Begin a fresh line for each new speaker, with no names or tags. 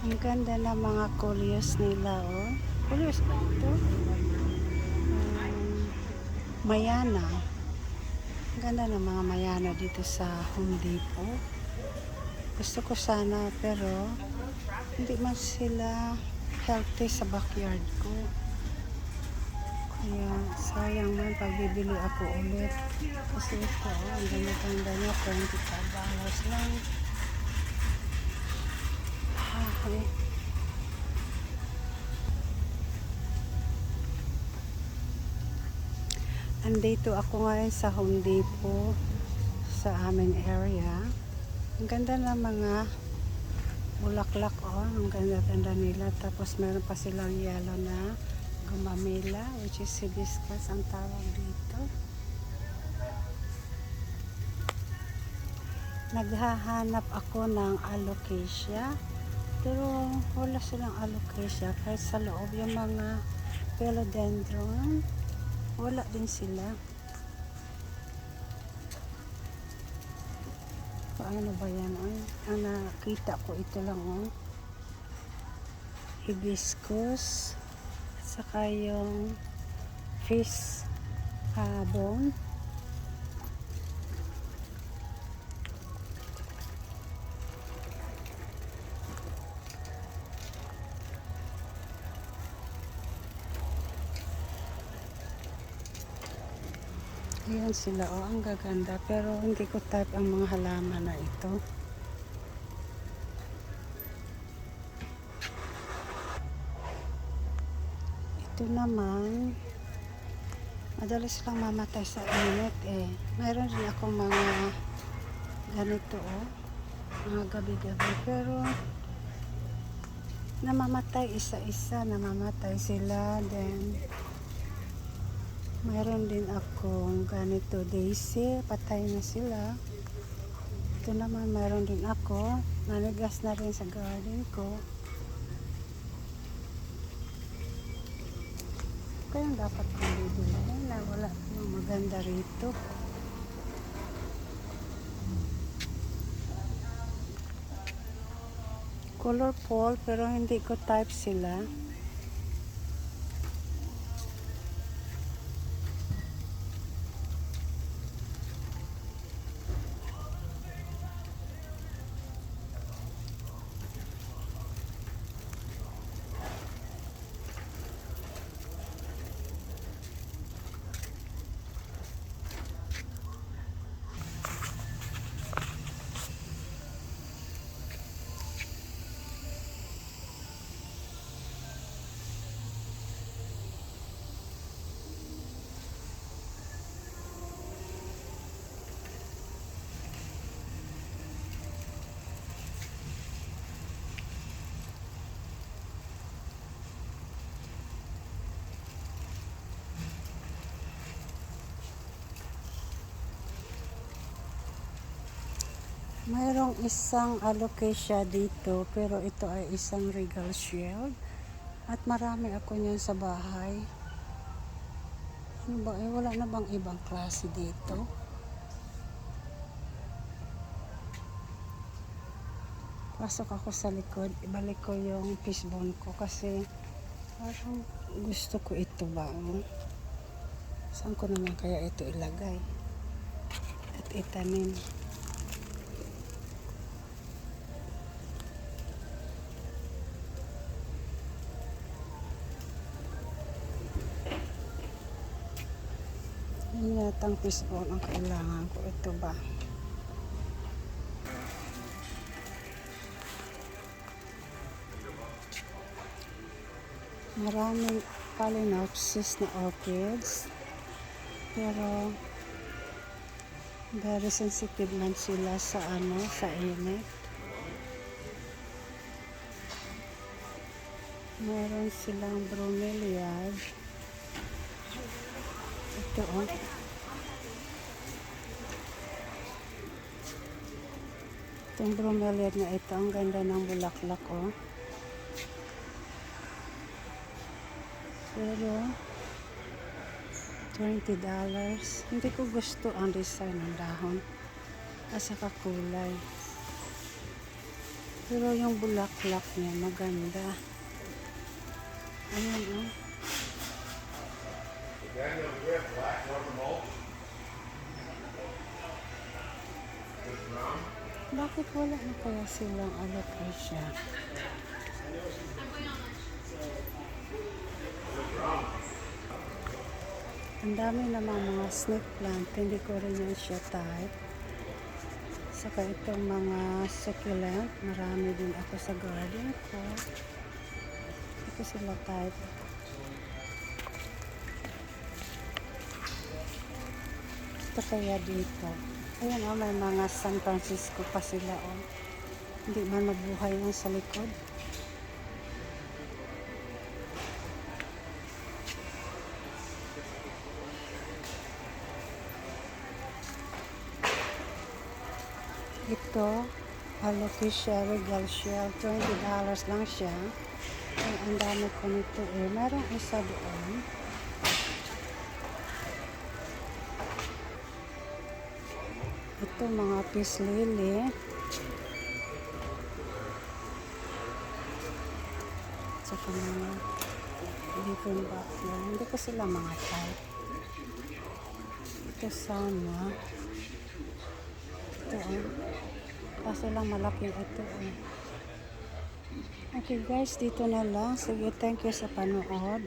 Ang ganda ng mga coleus nila, oh. Coleus ba ito? Mayana. Ang ganda ng mga mayana dito sa Home Depot. Gusto ko sana, pero hindi man sila healthy sa backyard ko. Kaya sayang man pag bibili ako ulit. Kasi ito, ang ganda-ganda niya, $25 lang. Okay. Andito ako ngayon sa Home Depot sa aming area. Ang ganda ng mga bulaklak, oh. Ang ganda-ganda nila. Tapos meron pa silang yellow na gumamela, which is hibiscus ang tawag dito. Naghahanap ako ng alocasia, pero wala silang alocasia. Kahit sa loob yung mga philodendron, wala din sila. Paano ba yan? Ang nakita ko ito lang, oh. Hibiscus, saka yung fish bone. Ayan sila, oh, ang gaganda. Pero hindi ko type ang mga halaman na ito. Ito naman, madalas lang mamatay sa init eh. Mayroon din akong mga ganito, oh, mga gabi-gabi. Pero namamatay isa-isa, namamatay sila. Then mayroon din akong ganito daisy, patay na sila. Ito naman mayroon din ako, nanigas na rin sa garden ko. Kaya dapat kong bibili na wala namang maganda rito. Colorful pero hindi ko type sila. Mayroong isang alocasia dito, pero ito ay isang regal shield. At marami ako niyan sa bahay. Ano ba, wala na bang ibang klase dito? Pasok ako sa likod, ibalik ko yung fishbone ko kasi parang gusto ko ito ba? Saan ko naman kaya ito ilagay? At itanim. Yan yatang fishbone ang kailangan ko. Ito ba? Maraming phalaenopsis na orchids. Pero very sensitive man sila sa sa init. Meron silang bromeliad. Ito, oh. Itong bromeliad na ito, ang ganda ng bulaklak, oh. Pero $20. Hindi ko gusto ang design ng dahon at saka kulay. Pero yung bulaklak niya maganda. Ayan oh. Bakit wala na kaya silang alopecia? Ang dami namang mga snake plant, hindi ko rin yan siya type. Saka itong mga succulent, marami din ako sa garden ko. Hindi ko sila type. Ito kaya dito. Ayan oh, may mga San Francisco pa sila oh. Hindi man mabuhay yan sa likod. Ito, alopecia regalsia, $20 lang siya. Ay, ang dami ko nito eh. Merong isa doon. Ito, mga peace lily. Saka mga different butler. Hindi ko sila mga type. Ito sana. Ito oh. Kaso lang malaki ito oh. Okay guys, dito na lang. Sige, thank you sa panood.